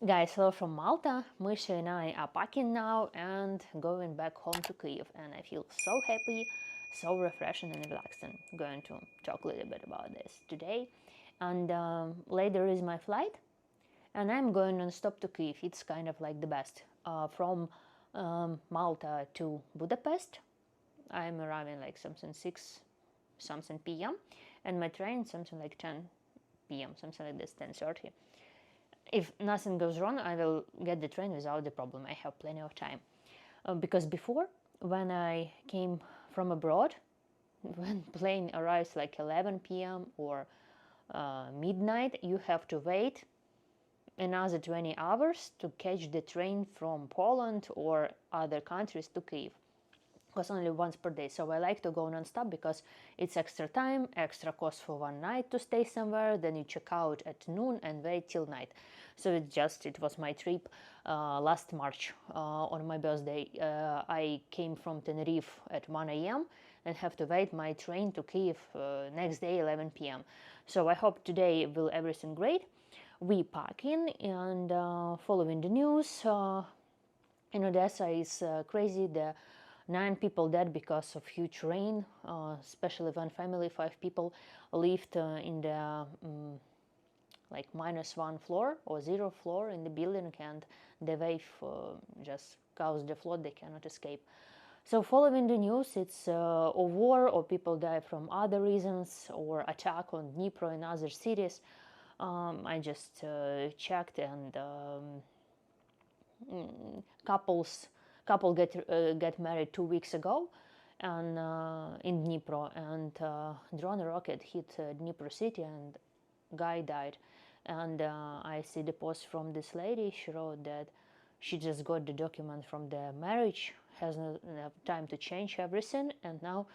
Guys, hello from Malta. Misha and I are packing now and going back home to Kyiv, and I feel so happy, so refreshing and relaxing. I'm going to talk a little bit about this today, and later is my flight, and I'm going non-stop to Kyiv. It's kind of like the best. From Malta to Budapest, I'm arriving like something 6 something p.m. and my train something like 10 p.m. something like this, 10:30. If nothing goes wrong, I will get the train without the problem. I have plenty of time. Because before, when I came from abroad, when plane arrives like 11 p.m. or midnight, you have to wait another 20 hours to catch the train from Poland or other countries to Kyiv. Because only once per day. So I like to go non-stop because it's extra time, extra cost for one night to stay somewhere. Then you check out at noon and wait till night. So it was my trip last March on my birthday. I came from Tenerife at 1 a.m. and have to wait my train to Kyiv next day 11 p.m. So I hope today will everything great. We packing and following the news. In Odessa is crazy. The 9 people dead because of huge rain, especially one family, 5 people lived in the like -1 floor or 0 floor in the building, and the wave just caused the flood. They cannot escape. So following the news, it's a war or people die from other reasons or attack on Dnipro and other cities. I just checked, and couple get married 2 weeks ago, and in Dnipro, and drone rocket hit Dnipro city, and guy died. And I see the post from this lady. She wrote that she just got the document from the marriage, has not enough time to change everything, and now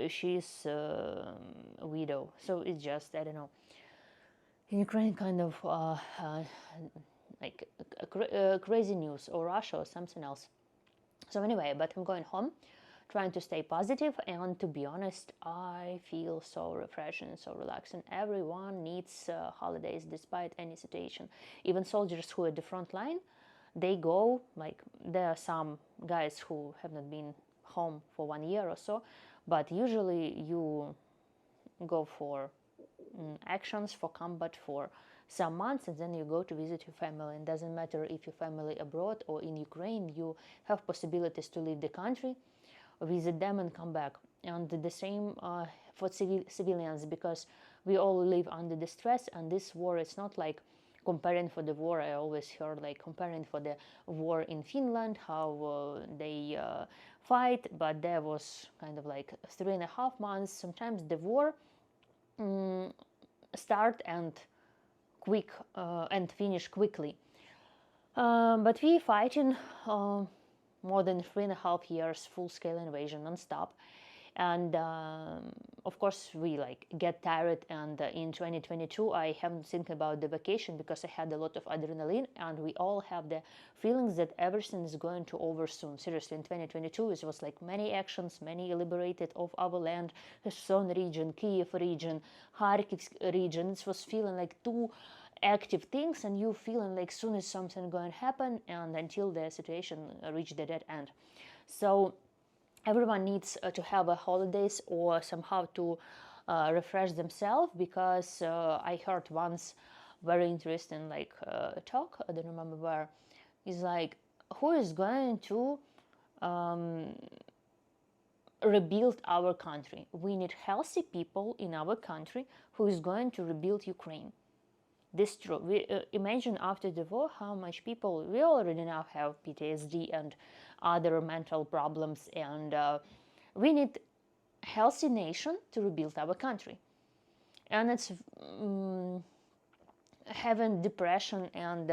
she's a widow. So it's just, I don't know, in Ukraine kind of like crazy news, or Russia or something else. So anyway, but I'm going home, trying to stay positive, and to be honest, I feel so refreshing, so relaxing. Everyone needs holidays despite any situation. Even soldiers who are at the front line, they go, like, there are some guys who have not been home for 1 year or so, but usually you go for actions, for combat for some months, and then you go to visit your family. And doesn't matter if your family abroad or in Ukraine, you have possibilities to leave the country, visit them, and come back. And the same for civilians, because we all live under the stress. And this war, it's not like comparing for the war. I always heard like comparing for the war in Finland, how they fight, but there was kind of like 3.5 months. Sometimes the war start and finish quickly. But we fighting more than 3.5 years, full-scale invasion, non-stop. And of course we like get tired, and in 2022 I haven't think about the vacation because I had a lot of adrenaline, and we all have the feelings that everything is going to over soon. Seriously, in 2022 it was like many actions, many liberated of our land, Kherson region, Kiev region, Kharkiv region. It was feeling like two active things, and you feeling like soon as something going to happen, and until the situation reach the dead end. So everyone needs to have a holidays or somehow to refresh themselves, because I heard once very interesting like talk, I don't remember where, is like, who is going to rebuild our country? We need healthy people in our country who is going to rebuild Ukraine. This is true. We imagine after the war how much people, we already now have PTSD and other mental problems, and we need healthy nation to rebuild our country. And it's having depression, and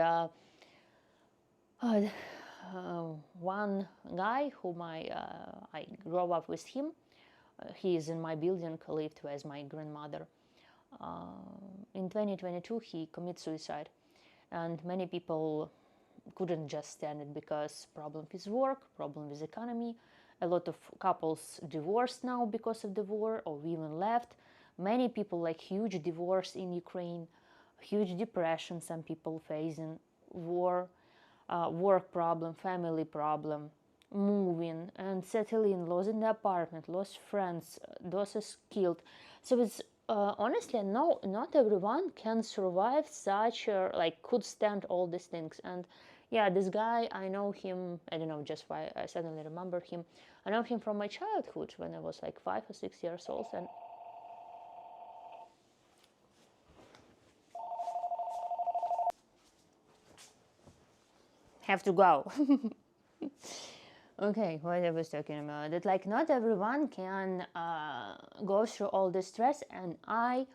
one guy whom I grew up with him, he is in my building, lived with my grandmother. In 2022 he committed suicide, and many people couldn't just stand it because problem with work, problem with economy. A lot of couples divorced now because of the war, or even left. Many people like huge divorce in Ukraine, huge depression some people facing. work problem, family problem, moving and settling, losing the apartment, lost friends, those killed. So it's honestly, no, not everyone can survive such like could stand all these things. And yeah, this guy, I know him, I don't know just why I suddenly remember him. I know him from my childhood when I was like 5 or 6 years old, and have to go. Okay, what I was talking about, that like not everyone can go through all this stress, and I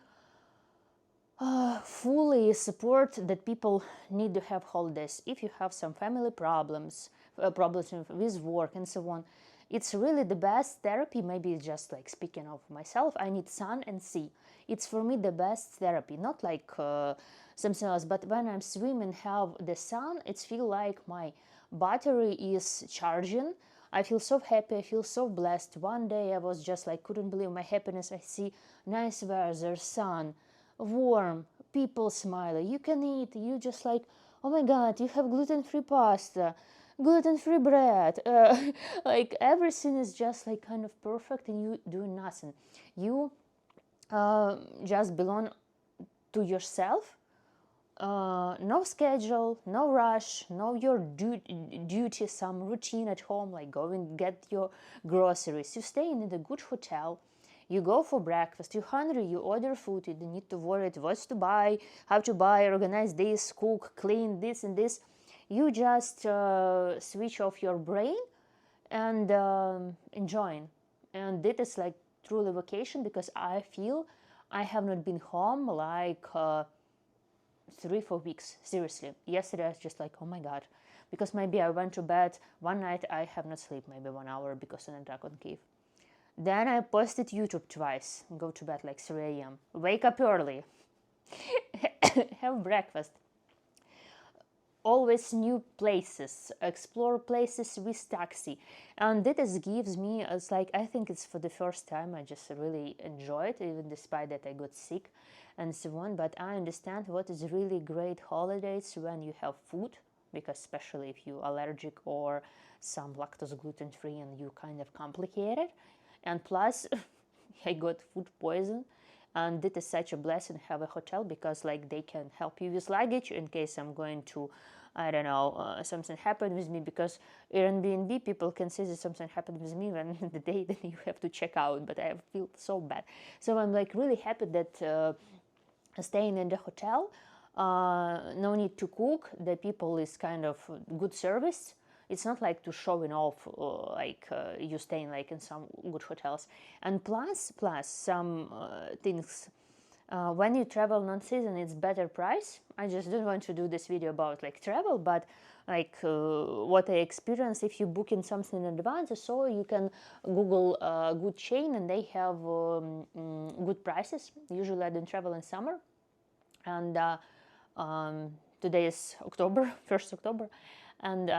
fully support that people need to have holidays. If you have some family problems, problems with work and so on, it's really the best therapy. Maybe just like speaking of myself, I need sun and sea. It's for me the best therapy, not like something else. But when I'm swimming, have the sun, it's feel like my battery is charging. I feel so happy, I feel so blessed. One day I was just like couldn't believe my happiness. I see nice weather, sun, warm, people smiling, you can eat, you just like, oh my god, you have gluten-free pasta, gluten-free bread, like everything is just like kind of perfect, and you do nothing. You just belong to yourself. No schedule, no rush, no your duty, some routine at home, like go and get your groceries. You stay in a good hotel, you go for breakfast, you're hungry, you order food, you don't need to worry what to buy, how to buy, organize this, cook, clean, this and this. You just switch off your brain and enjoying. And it is like truly vacation, because I feel I have not been home like 3-4 weeks, seriously. Yesterday I was just like, oh my god, because maybe I went to bed one night, I have not slept maybe 1 hour because of an attack on Kiev. Then I posted YouTube twice, go to bed like 3 a.m, wake up early, have breakfast, always new places, explore places with taxi. And this gives me, it's like, I think it's for the first time I just really enjoy it, even despite that I got sick and so on. But I understand what is really great holidays when you have food, because especially if you're allergic or some lactose gluten free, and you kind of complicated. And plus I got food poison, and it is such a blessing to have a hotel, because like they can help you with luggage in case I'm going to, I don't know, something happened with me, because Airbnb people can say that something happened with me when the day that you have to check out, but I feel so bad. So I'm like really happy that staying in the hotel, no need to cook, the people is kind of good service. It's not like to showing off like you staying like in some good hotels. And plus some things, when you travel non-season, it's better price. I just don't want to do this video about like travel, but like what I experience if you book in something in advance. So you can Google a good chain, and they have good prices. Usually I don't travel in summer, and today is October, 1st October, and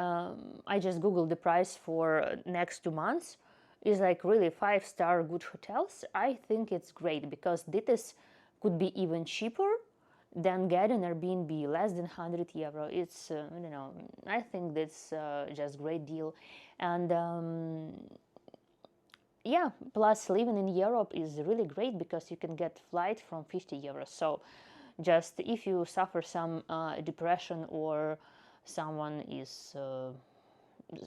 I just googled the price for next 2 months. Is like really 5-star good hotels. I think it's great, because this could be even cheaper than getting Airbnb, less than 100 euro. It's I don't know, I think that's just great deal. And yeah, plus living in Europe is really great, because you can get flight from 50 euros. So just if you suffer some depression, or someone is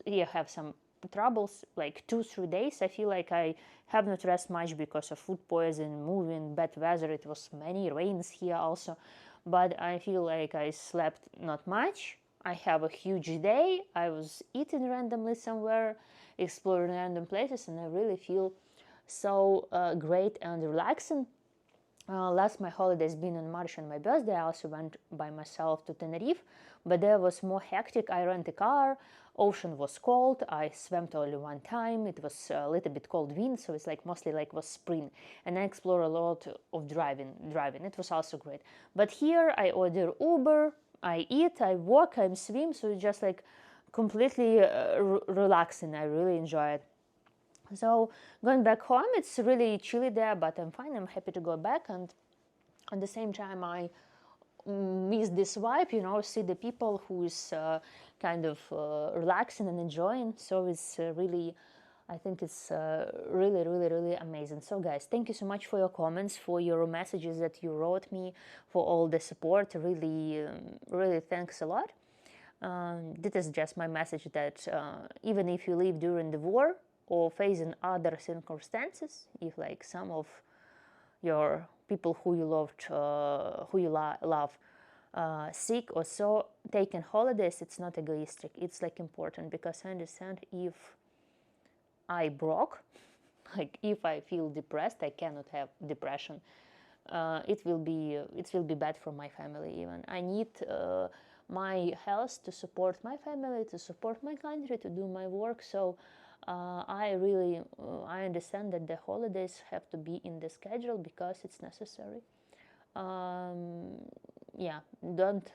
you have some troubles, like 2-3 days, I feel like I have not rest much because of food poison, moving, bad weather. It was many rains here also, but I feel like I slept not much. I have a huge day. I was eating randomly somewhere, exploring random places, and I really feel so great and relaxing. Last my holidays been in March and my birthday. I also went by myself to Tenerife, but there was more hectic. I rent a car, ocean was cold, I swam only one time, it was a little bit cold wind, so it's like mostly like was spring, and I explore a lot of driving, it was also great. But here I order Uber, I eat, I walk, I swim, so it's just like completely relaxing. I really enjoy it. So going back home, it's really chilly there, but I'm fine. I'm happy to go back, and at the same time, I miss this vibe, you know, see the people who's kind of relaxing and enjoying. So it's really, I think it's really, really, really amazing. So guys, thank you so much for your comments, for your messages that you wrote me, for all the support. Really, really thanks a lot. This is just my message that even if you live during the war or facing other circumstances, if like some of your people who you loved, love, sick or so, taking holidays, it's not egoistic. It's like important, because I understand if I broke, like if I feel depressed, I cannot have depression. It will be bad for my family. Even I need my health to support my family, to support my country, to do my work. So I understand that the holidays have to be in the schedule because it's necessary. Yeah, don't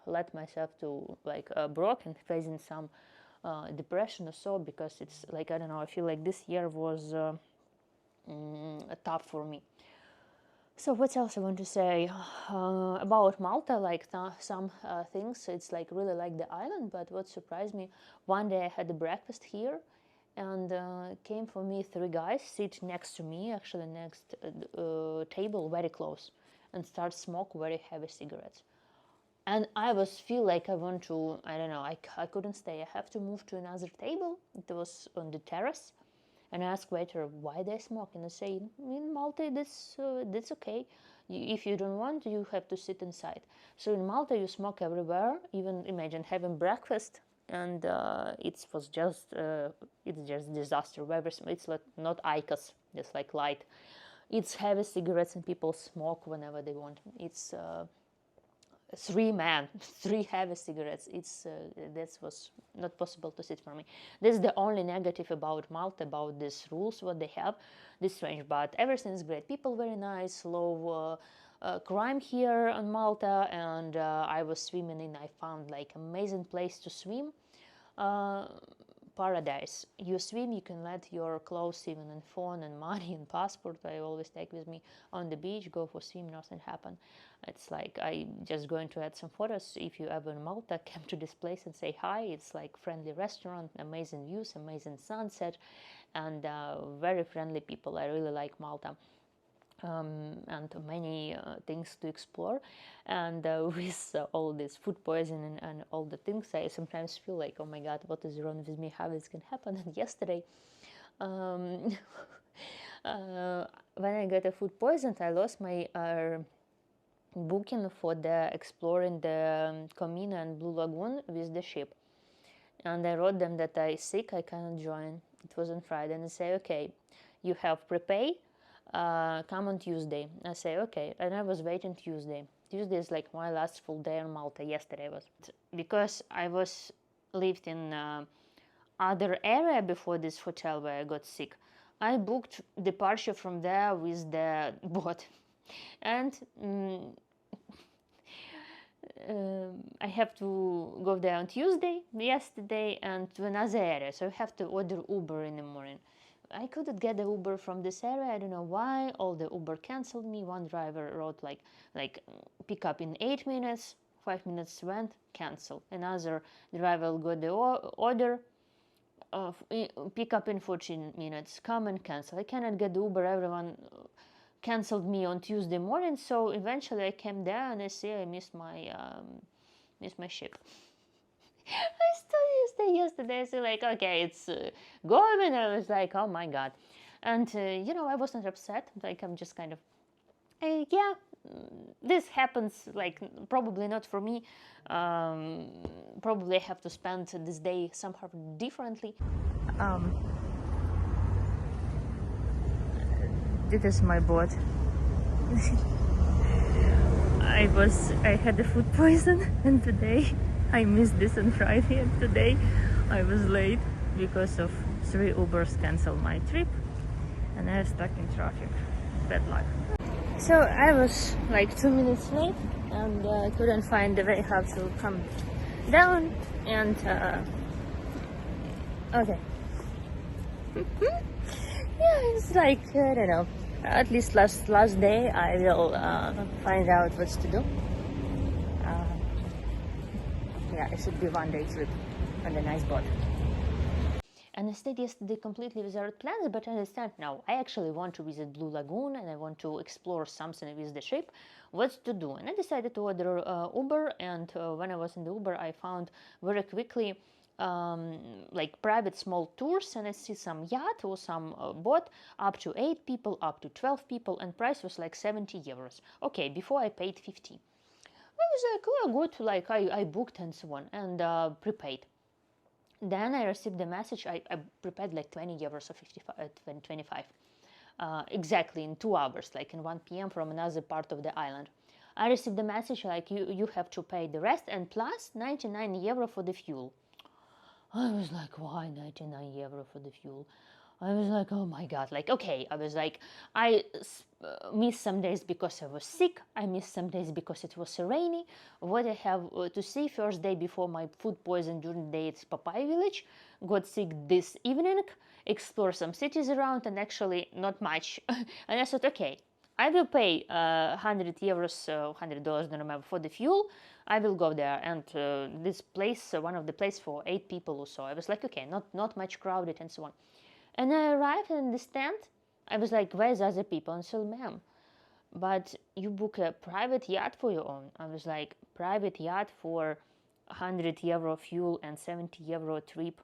let myself to like broke and facing some depression or so, because it's like, I don't know, I feel like this year was tough for me. So what else I want to say about Malta? Like some things, it's like really like the island. But what surprised me, one day I had a breakfast here, and came for me 3 guys sit next to me, actually next table, very close, and start smoke very heavy cigarettes. And I was feel like I want to, I don't know, I couldn't stay. I have to move to another table. It was on the terrace. And I asked waiter why they smoke, and they say in Malta that's okay. If you don't want, you have to sit inside. So in Malta you smoke everywhere. Even imagine having breakfast, and it was just it's just disaster. It's like not IQOS, just like light. It's heavy cigarettes, and people smoke whenever they want. It's 3 men, 3 heavy cigarettes. That was not possible to sit for me. This is the only negative about Malta, about these rules, what they have. This is strange, but everything is great. People very nice, low crime here on Malta, and I was swimming in. I found like amazing place to swim. Paradise. You swim, you can let your clothes, even and phone and money and passport, I always take with me on the beach, go for swim, nothing happen. It's like, I just going to add some photos. If you ever in Malta, come to this place and say hi. It's like friendly restaurant, amazing views, amazing sunset, and very friendly people. I really like Malta. And many things to explore, and with all this food poisoning and all the things, I sometimes feel like, oh my god, what is wrong with me, how this can happen. And yesterday when I got a food poisoned, I lost my booking for the exploring the Comino and Blue Lagoon with the ship, and I wrote them that I sick, I cannot join. It was on Friday, and they say, okay, you have prepay, come on Tuesday. I say okay, and I was waiting Tuesday. Tuesday is like my last full day in Malta. Yesterday was, because I was lived in other area before this hotel where I got sick. I booked departure from there with the boat, and I have to go there on Tuesday, yesterday, and to another area. So I have to order Uber in the morning. I couldn't get the Uber from this area. I don't know why. All the Uber canceled me. One driver wrote like pick up in 8 minutes. 5 minutes went, cancel. Another driver got the order, pick up in 14 minutes, come and cancel. I cannot get the Uber. Everyone canceled me on Tuesday morning. So eventually I came there, and I see I missed my ship. I still yesterday. I said like, okay, it's going, and I was like, oh my god. And I wasn't upset. Like, I'm just kind of, yeah, this happens. Like, probably not for me. Probably I have to spend this day somehow differently. This is my boat. I had the food poison, and today I missed this on Friday, and today I was late because of 3 Ubers canceled my trip, and I was stuck in traffic. Bad luck. So I was like 2 minutes late, and couldn't find the way how to come down, and okay. Yeah, it's like, I don't know, at least last day I will find out what to do. yeah, it should be one day trip on a nice boat. And I stayed yesterday completely without plans, but I understand now. I actually want to visit Blue Lagoon and I want to explore something with the ship. What to do? And I decided to order Uber. And when I was in the Uber, I found very quickly like private small tours, and I see some yacht or some boat up to 8 people, up to 12 people, and price was like 70 euros. Okay, before I paid 50. I was like, oh, good, like I booked and so on, and prepaid. Then I received the message. I prepared like 20 euros or 55, 25, exactly in 2 hours, like in 1 p.m. from another part of the island. I received the message like you have to pay the rest and plus 99 euro for the fuel. I was like, why 99 euro for the fuel? I was like, oh my god, like, okay. I was like, I missed some days because I was sick. I missed some days because it was rainy. What I have to see, first day before my food poison during the day, it's Papaya Village. Got sick this evening, explore some cities around, and actually not much. And I thought, okay, I will pay 100 euros, $100, don't remember, for the fuel. I will go there, and this place, one of the places for 8 people or so. I was like, okay, not much crowded and so on. And I arrived in the stand. I was like, where's other people? And so, ma'am, but you book a private yacht for your own. I was like, private yacht for 100 euro fuel and 70 euro trip,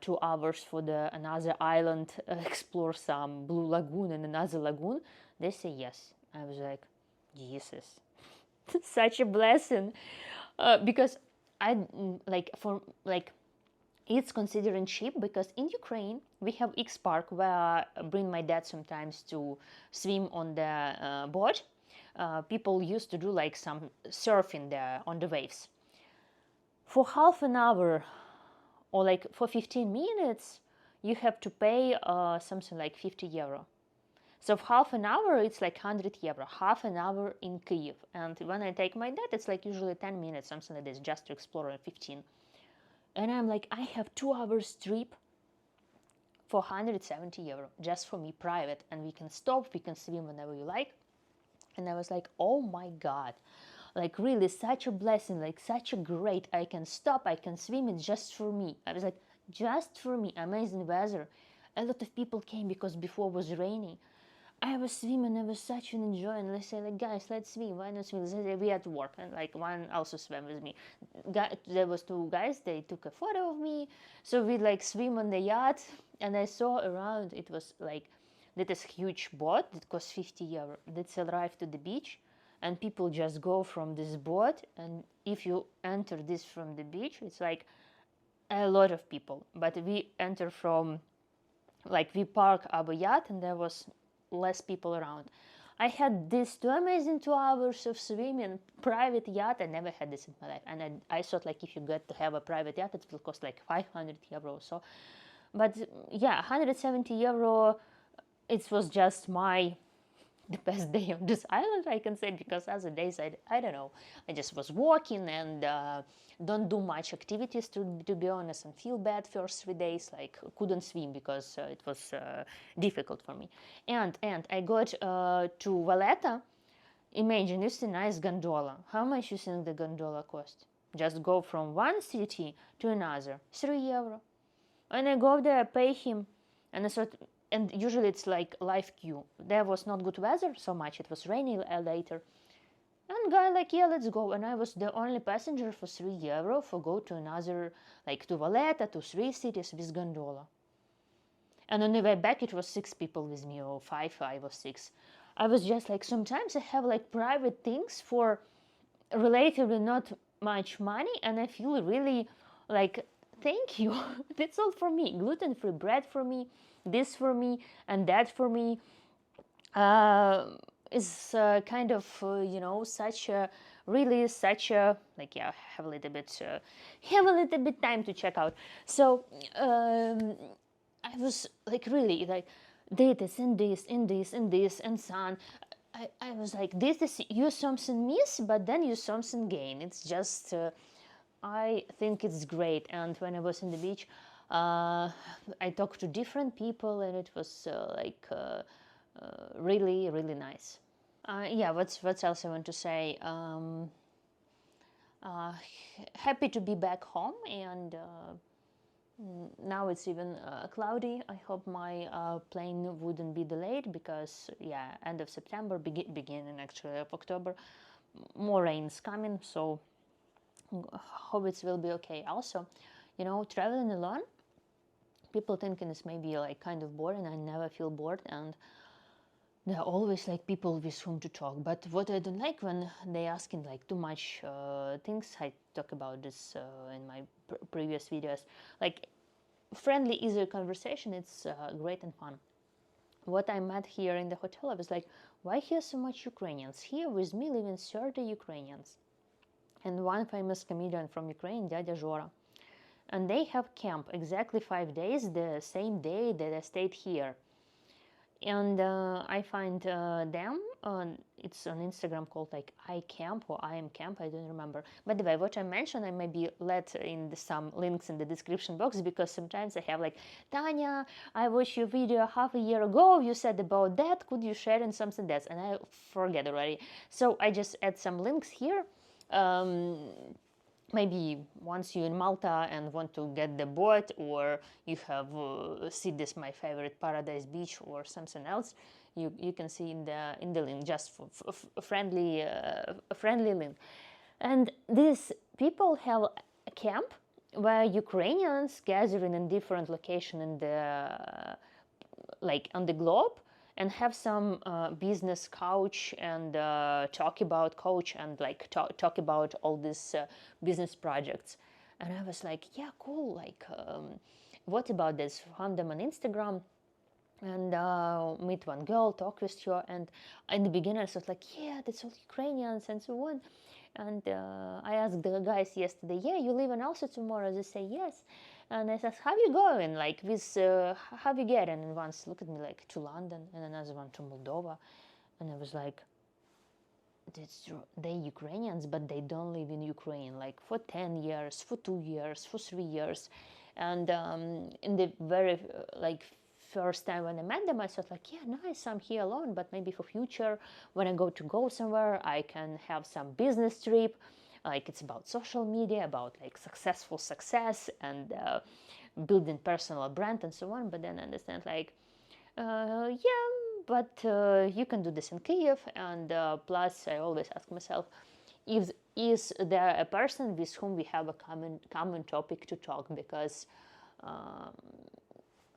2 hours for the another island, explore some Blue Lagoon and another lagoon. They say yes. I was like, Jesus, such a blessing, because I like for like it's considered cheap because in Ukraine we have X Park where I bring my dad sometimes to swim on the boat. People used to do like some surfing there on the waves. For half an hour or like for 15 minutes, you have to pay something like 50 euro. So for half an hour, it's like 100 euro, half an hour in Kyiv. And when I take my dad, it's like usually 10 minutes, something like this, just to explore 15. And I'm like, I have 2 hours trip for 170 euro, just for me, private. And we can stop, we can swim whenever you like. And I was like, oh my God, like really such a blessing, like such a great, I can stop, I can swim, it's just for me. I was like, just for me, amazing weather. A lot of people came because before was rainy. I was swimming, I was such an enjoy, and they say like, guys, let's swim, why not swim? They say we at work, and like one also swam with me. There was 2 guys, they took a photo of me, so we like swim on the yacht, and I saw around, it was like, that is huge boat that costs 50 euro. That's arrived to the beach, and people just go from this boat, and if you enter this from the beach, it's like a lot of people. But we enter from, like we park our yacht, and there was less people around. I had these 2 amazing 2 hours of swimming, private yacht. I never had this in my life. And I thought like if you get to have a private yacht, it will cost like 500 euro or so. But yeah, 170 euro, it was just the best day on this island, I can say, because other days I don't know, I just was walking and don't do much activities to be honest, and feel bad first 3 days, like couldn't swim because it was difficult for me. And I got to Valletta. Imagine, it's a nice gondola. How much you think the gondola cost? Just go from one city to another, 3 euro. And I go there, pay him, and I thought, and usually it's like live queue. There was not good weather so much, it was rainy later. And guy like, yeah, let's go. And I was the only passenger for 3 euro for go to another, like to Valletta, to 3 cities with gondola. And on the way back, it was 6 people with me, or 5 or 6. I was just like, sometimes I have like private things for relatively not much money, and I feel really like, thank you. That's all for me. Gluten-free bread for me, this for me, and that for me. Is kind of such a like, yeah, have a little bit time to check out. So I was like really like did this and this and this and this and so on. I was like, this is you something miss, but then you something gain. It's just I think it's great. And when I was in the beach, I talked to different people, and it was really nice. Yeah, what's else I want to say? uh, happy to be back home, and now it's even cloudy. I hope my plane wouldn't be delayed because, yeah, end of September, beginning actually of October, more rain's coming. So hope it will be okay. Also, traveling alone, people thinking it's maybe like kind of boring. I never feel bored, and there are always like people with whom to talk. But what I don't like when they asking like too much things. I talk about this in my previous videos. Like friendly, easier conversation. It's great and fun. What I met here in the hotel, I was like, why here so much Ukrainians? Here with me living 30 Ukrainians, and one famous comedian from Ukraine, Dядя Жора. And they have camp exactly 5 days, the same day that I stayed here. And I find them, it's on Instagram called like I Camp or I Am Camp, I don't remember. By the way, what I mentioned, I maybe let in some links in the description box, because sometimes I have like, Tanya, I watched your video half a year ago, you said about that, could you share in something that's, and I forget already. So I just add some links here. Maybe once you're in Malta and want to get the boat, or you have see this my favorite Paradise Beach or something else, you can see in the link, just for a friendly link. And these people have a camp where Ukrainians gathering in different location in the like on the globe, and have some business coach, and talk about coach, and like talk about all these business projects. And I was like, yeah, cool, like what about this? Found them on Instagram, and meet one girl, talk with her, and in the beginning I was like, yeah, that's all Ukrainians and so on. And I asked the guys yesterday, yeah, you leaving also tomorrow? They say yes. And I said, how you going? Like with how you getting? And once look at me like to London, and another one to Moldova, and I was like, that's true. They Ukrainians, but they don't live in Ukraine. Like for 10 years, for 2 years, for 3 years, and in the very like first time when I met them, I thought like, yeah, nice, I'm here alone, but maybe for future when I go somewhere, I can have some business trip. Like it's about social media, about like success, and building personal brand and so on. But then I understand like, yeah, but you can do this in Kiev. And plus, I always ask myself, if is there a person with whom we have a common topic to talk? Because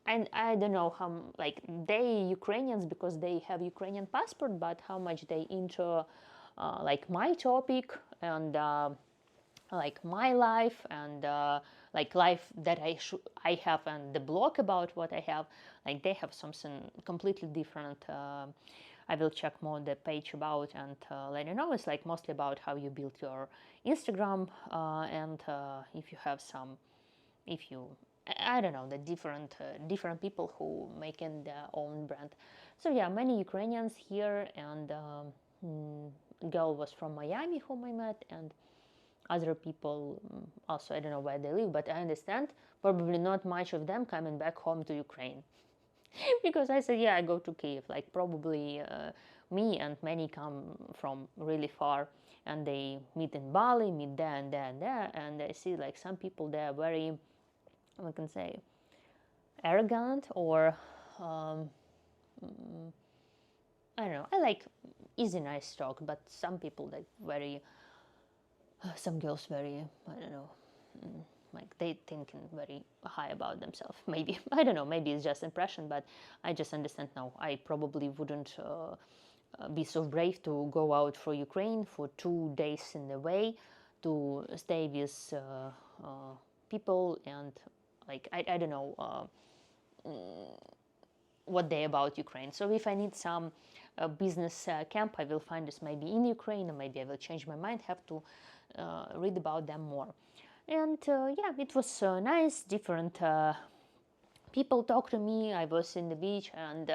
and I don't know how like they Ukrainians, because they have Ukrainian passport, but how much they into like my topic, and like my life, and like life that I have, and the blog about what I have. Like they have something completely different. I will check more the page about, and let you know. It's like mostly about how you build your Instagram, and if you have some, if you, I don't know, the different people who making their own brand. So yeah, many Ukrainians here, and girl was from Miami whom I met, and other people also, I don't know where they live, but I understand probably not much of them coming back home to Ukraine. Because I said, yeah, I go to Kiev. Like probably me and many come from really far, and they meet in Bali, meet there and there and there, and I see like some people there are very, I can say, arrogant, or I don't know. I like easy, nice talk, but some people like very, some girls very, I don't know, like they thinking very high about themselves. Maybe I don't know. Maybe it's just impression, but I just understand now. I probably wouldn't be so brave to go out for Ukraine for 2 days in the way, to stay with people, and like I don't know what they about Ukraine. So if I need some business camp, I will find this maybe in Ukraine, or maybe I will change my mind. Have to read about them more. And yeah, it was nice. Different people talk to me. I was in the beach, and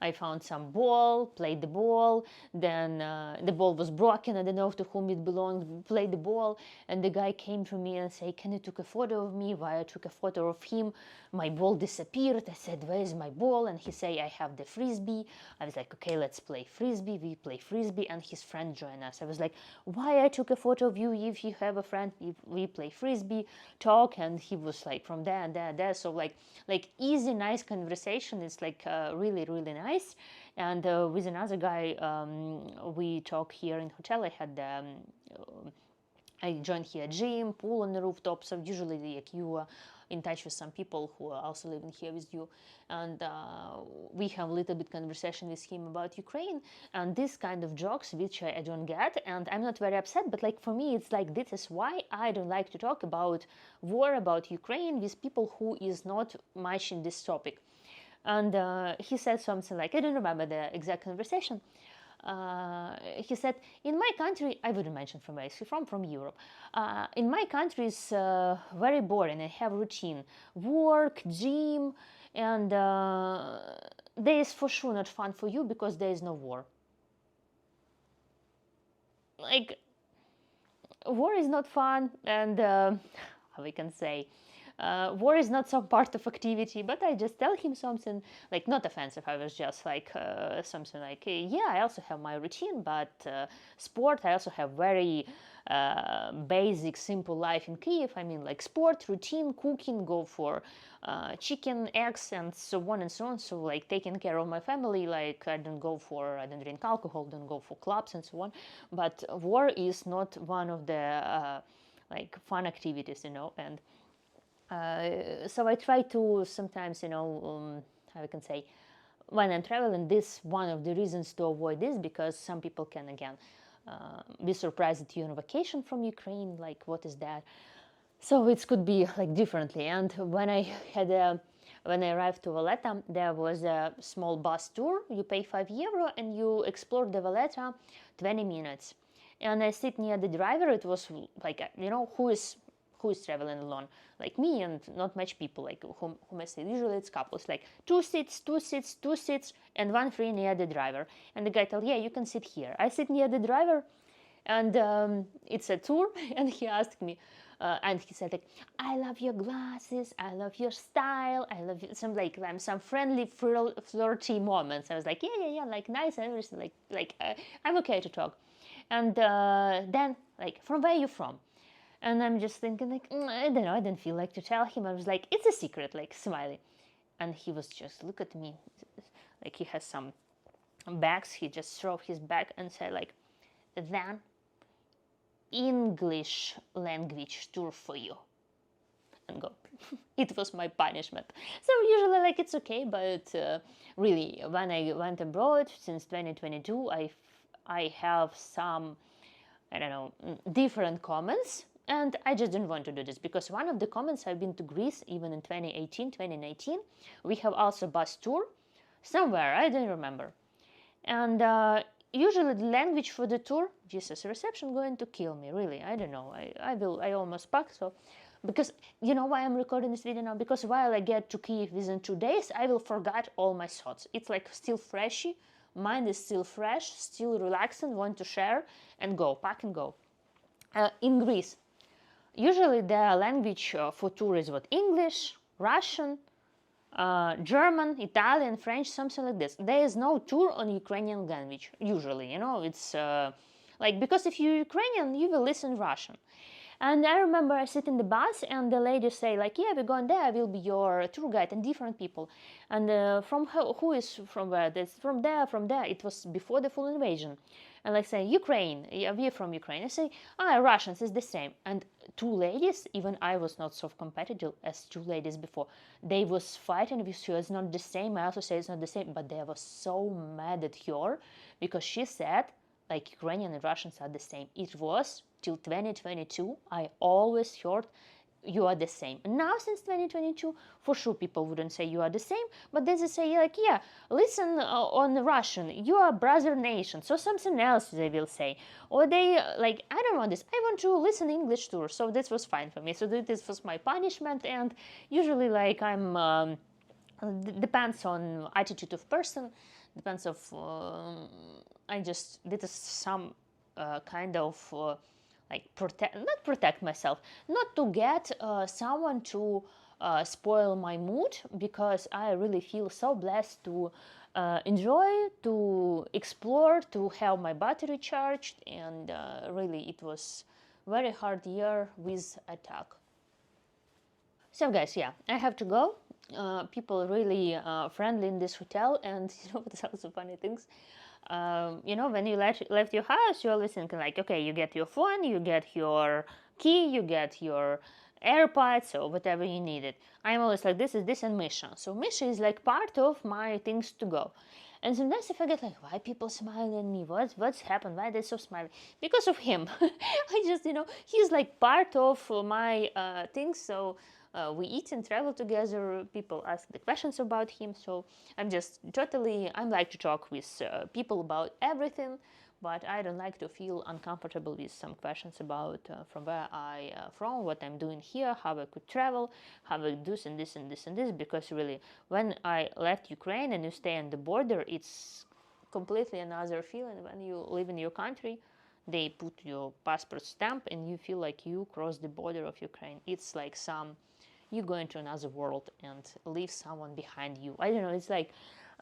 I found some ball, played the ball, then the ball was broken, I don't know to whom it belonged, played the ball, and the guy came to me and said, can you take a photo of me? Why I took a photo of him, my ball disappeared. I said, where is my ball? And he said, I have the frisbee. I was like, okay, let's play frisbee. We play frisbee, and his friend joined us. I was like, why I took a photo of you if you have a friend, if we play frisbee, talk. And he was like, from there and there. So like easy, nice conversation. It's like really, really nice. And with another guy, we talk here in hotel. I joined here gym, pool on the rooftop. So usually like you are in touch with some people who are also living here with you, and we have a little bit conversation with him about Ukraine and this kind of jokes which I don't get, and I'm not very upset, but like for me it's like this is why I don't like to talk about war, about Ukraine with people who is not much in this topic. And he said something like, I don't remember the exact conversation. He said, in my country, I wouldn't mention from where he's from Europe. In my country, it's very boring. I have routine, work, gym, and there is for sure not fun for you because there is no war. Like, war is not fun, and how we can say, war is not some part of activity, but I just tell him something, like not offensive, I was just like something like, yeah, I also have my routine, but sport, I also have very basic, simple life in Kyiv. I mean, like sport, routine, cooking, go for chicken, eggs, and so on and so on. So like taking care of my family, like I don't drink alcohol, don't go for clubs and so on. But war is not one of the like fun activities, and so I try to sometimes, how I can say, when I'm traveling, this one of the reasons to avoid this, because some people can, again, be surprised that you're on vacation from Ukraine, like, what is that? So it could be, like, differently. And when I arrived to Valletta, there was a small bus tour. You pay €5 and you explore the Valletta 20 minutes. And I sit near the driver. It was like, who is traveling alone, like me and not much people, like whom I see. Usually it's couples, like two seats, and one free near the driver. And the guy told, yeah, you can sit here. I sit near the driver, and it's a tour, and he asked me, and he said, like, I love your glasses, I love your style, I love some friendly, flirty moments. I was like, yeah, like nice, everything, like I'm okay to talk. And then, like, from where are you from? And I'm just thinking, like, I don't know, I didn't feel like to tell him. I was like, it's a secret, like, smiley. And he was just, look at me, like he has some bags. He just threw his bag and said, like, then English language tour for you. And go. It was my punishment. So usually, like, it's okay, but really, when I went abroad since 2022, I have some, I don't know, different comments. And I just didn't want to do this, because one of the comments, I've been to Greece even in 2018, 2019. We have also bus tour somewhere, I don't remember. And usually the language for the tour, Jesus, reception going to kill me, really. I don't know. I almost packed, so. Because, you know why I'm recording this video now? Because while I get to Kyiv within 2 days, I will forget all my thoughts. It's like still freshy, mind is still fresh, still relaxing, want to share, and go, pack and go. In Greece, usually the language for tour is what? English, Russian, German, Italian, French, something like this. There is no tour on Ukrainian language, usually, it's like, because if you're Ukrainian, you will listen Russian. And I remember I sit in the bus and the lady say, like, yeah, we're going there, I will be your tour guide, and different people. And from who is from where? That's from there. It was before the full invasion. And like say, Ukraine, yeah, we're from Ukraine. I say, Russians is the same. And two ladies, even I was not so competitive as two ladies before. They was fighting with her, it's not the same. I also say it's not the same, but they were so mad at her because she said, like, Ukrainian and Russians are the same. It was till 2022. I always heard you are the same. And now since 2022, for sure people wouldn't say you are the same, but then they say, like, yeah, listen on Russian, you are brother nation, so something else they will say. Or they, like, I don't want this, I want to listen English tour. So this was fine for me. So this was my punishment. And usually, like, I'm depends on attitude of person. depends of I just did some kind of like not protect myself, not to get someone to spoil my mood, because I really feel so blessed to enjoy, to explore, to have my battery charged, and really it was very hard year with attack. So guys, yeah, I have to go. People really friendly in this hotel, and you know what's also funny things. You know, when you left your house, you always think like, okay, you get your phone, you get your key, you get your AirPods or whatever you needed. I'm always like, this and Misha. So Misha is like part of my things to go. And sometimes I forget like why people smile at me. What's happened? Why they so smiling? Because of him. I just, you know, he's like part of my things. So we eat and travel together. People ask the questions about him. So I'm like to talk with people about everything, but I don't like to feel uncomfortable with some questions about from where I from, what I'm doing here, how I could travel, how I do this and this and this and this. Because really, when I left Ukraine and you stay on the border, it's completely another feeling. When you live in your country, they put your passport stamp and you feel like you cross the border of Ukraine. It's like you go into another world and leave someone behind you. I don't know. It's like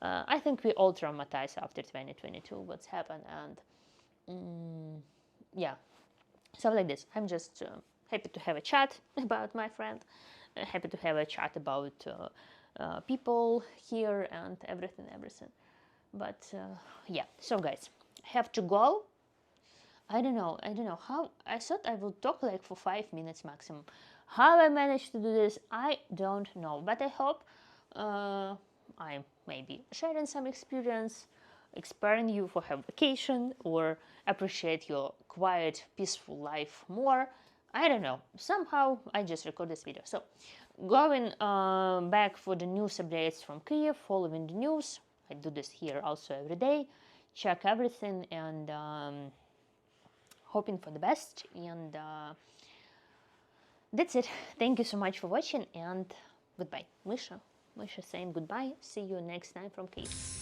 I think we all traumatized after 2022. What's happened, and yeah, so like this. I'm just happy to have a chat about my friend. Happy to have a chat about people here and everything. But yeah. So guys, have to go. I don't know how. I thought I would talk like for 5 minutes maximum. How I managed to do this, I don't know. But I hope I'm maybe sharing some experience, inspiring you for have vacation, or appreciate your quiet, peaceful life more. I don't know. Somehow I just record this video. So going back for the news updates from Kyiv, following the news. I do this here also every day. Check everything and hoping for the best. And that's it. Thank you so much for watching and goodbye. Misha saying goodbye. See you next time from Kyiv.